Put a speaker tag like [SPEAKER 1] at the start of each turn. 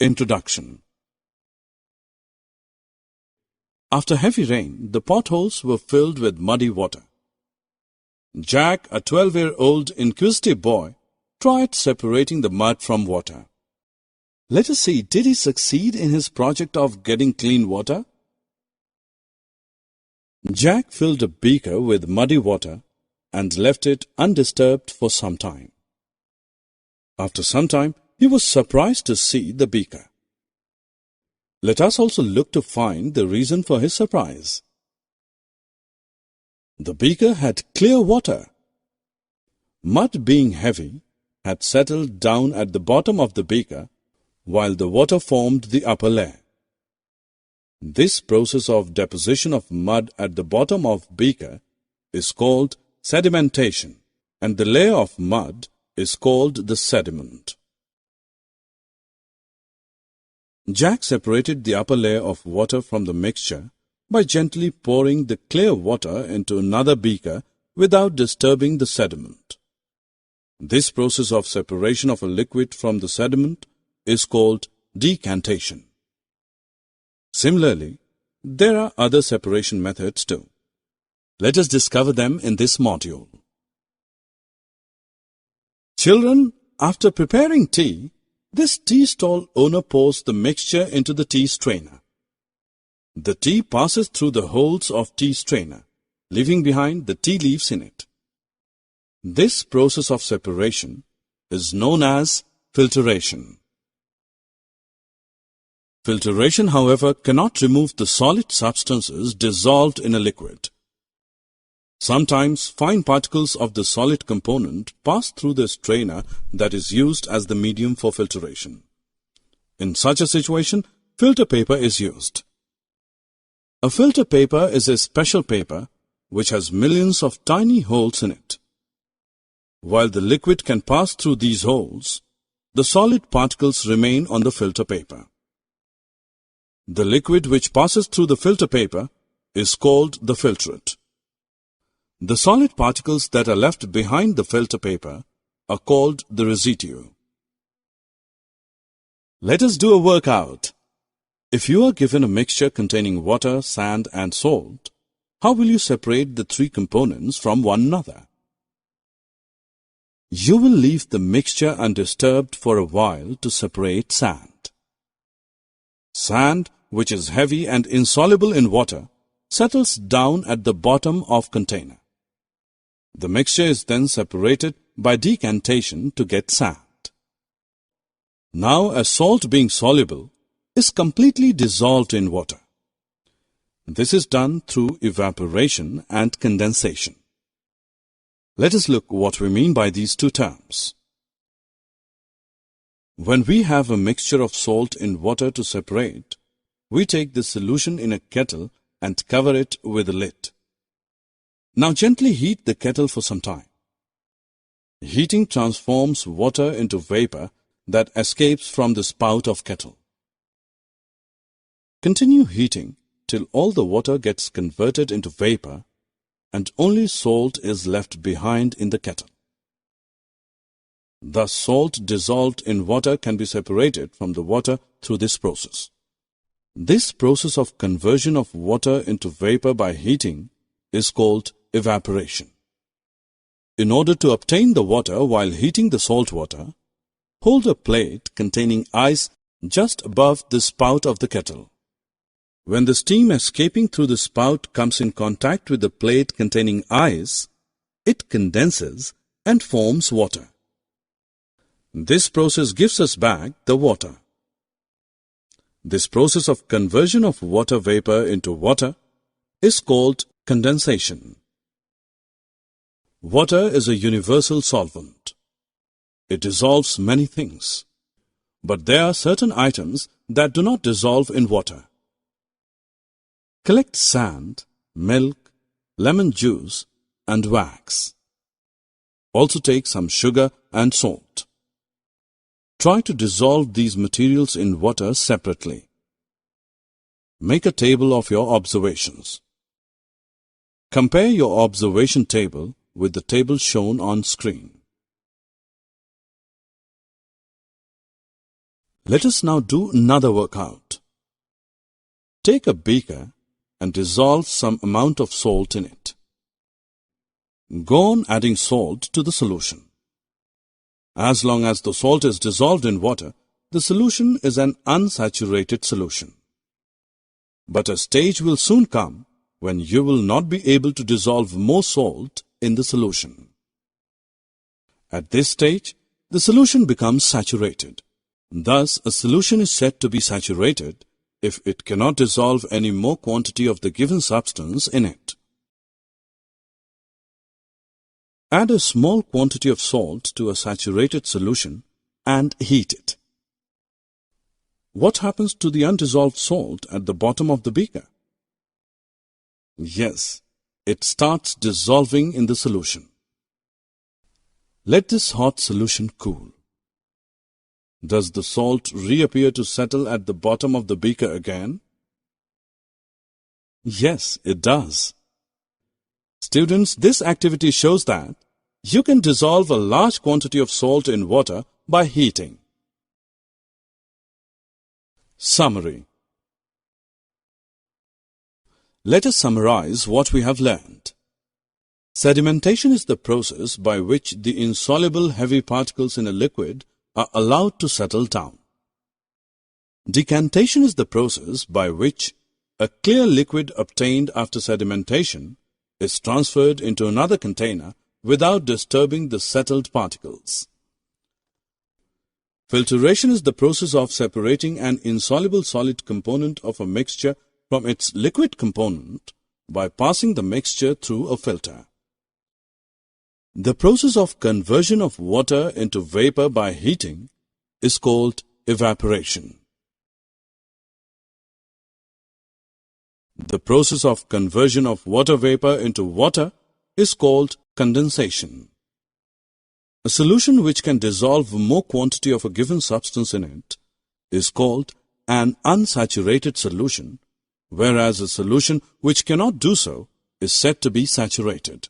[SPEAKER 1] Introduction. After heavy rain, the potholes were filled with muddy water. Jack, a 12-year-old inquisitive boy, tried separating the mud from water. Let us see, did he succeed in his project of getting clean water? Jack filled a beaker with muddy water and left it undisturbed for some time. After some time, he was surprised to see the beaker. Let us also look to find the reason for his surprise. The beaker had clear water. Mud, being heavy, had settled down at the bottom of the beaker, while the water formed the upper layer. This process of deposition of mud at the bottom of beaker is called sedimentation, and the layer of mud is called the sediment. Jack separated the upper layer of water from the mixture by gently pouring the clear water into another beaker without disturbing the sediment. This process of separation of a liquid from the sediment is called decantation. Similarly, there are other separation methods too. Let us discover them in this module. Children, after preparing tea, this tea stall owner pours the mixture into the tea strainer. The tea passes through the holes of tea strainer, leaving behind the tea leaves in it. This process of separation is known as filtration. Filtration, however, cannot remove the solid substances dissolved in a liquid. Sometimes fine particles of the solid component pass through the strainer that is used as the medium for filtration. In such a situation, filter paper is used. A filter paper is a special paper which has millions of tiny holes in it. While the liquid can pass through these holes, the solid particles remain on the filter paper. The liquid which passes through the filter paper is called the filtrate. The solid particles that are left behind the filter paper are called the residue. Let us do a workout. If you are given a mixture containing water, sand and salt, how will you separate the three components from one another? You will leave the mixture undisturbed for a while to separate sand. Sand, which is heavy and insoluble in water, settles down at the bottom of container. The mixture is then separated by decantation to get sand. Now, as salt, being soluble, is completely dissolved in water. This is done through evaporation and condensation. Let us look what we mean by these two terms. When we have a mixture of salt in water to separate, we take the solution in a kettle and cover it with a lid. Now gently heat the kettle for some time. Heating transforms water into vapor that escapes from the spout of kettle. Continue heating till all the water gets converted into vapor and only salt is left behind in the kettle. Thus, salt dissolved in water can be separated from the water through this process. This process of conversion of water into vapor by heating is called evaporation. In order to obtain the water while heating the salt water, hold a plate containing ice just above the spout of the kettle. When the steam escaping through the spout comes in contact with the plate containing ice, it condenses and forms water. This process gives us back the water. This process of conversion of water vapor into water is called condensation. Water is a universal solvent. It dissolves many things, but there are certain items that do not dissolve in water. Collect sand, milk, lemon juice and wax. Also take some sugar and salt. Try to dissolve these materials in water separately. Make a table of your observations. Compare your observation table with the table shown on screen. Let us now do another workout. Take a beaker and dissolve some amount of salt in it. Go on adding salt to the solution. As long as the salt is dissolved in water, the solution is an unsaturated solution. But a stage will soon come when you will not be able to dissolve more salt in the solution. At this stage, the solution becomes saturated. Thus, a solution is said to be saturated if it cannot dissolve any more quantity of the given substance in it. Add a small quantity of salt to a saturated solution and heat it. What happens to the undissolved salt at the bottom of the beaker? Yes, it starts dissolving in the solution. Let this hot solution cool. Does the salt reappear to settle at the bottom of the beaker again? Yes, it does. Students, this activity shows that you can dissolve a large quantity of salt in water by heating. Summary. Let us summarize what we have learned. Sedimentation is the process by which the insoluble heavy particles in a liquid are allowed to settle down. Decantation is the process by which a clear liquid obtained after sedimentation is transferred into another container without disturbing the settled particles. Filtration is the process of separating an insoluble solid component of a mixture from its liquid component by passing the mixture through a filter. The process of conversion of water into vapor by heating is called evaporation. The process of conversion of water vapor into water is called condensation. A solution which can dissolve more quantity of a given substance in it is called an unsaturated solution, whereas a solution which cannot do so is said to be saturated.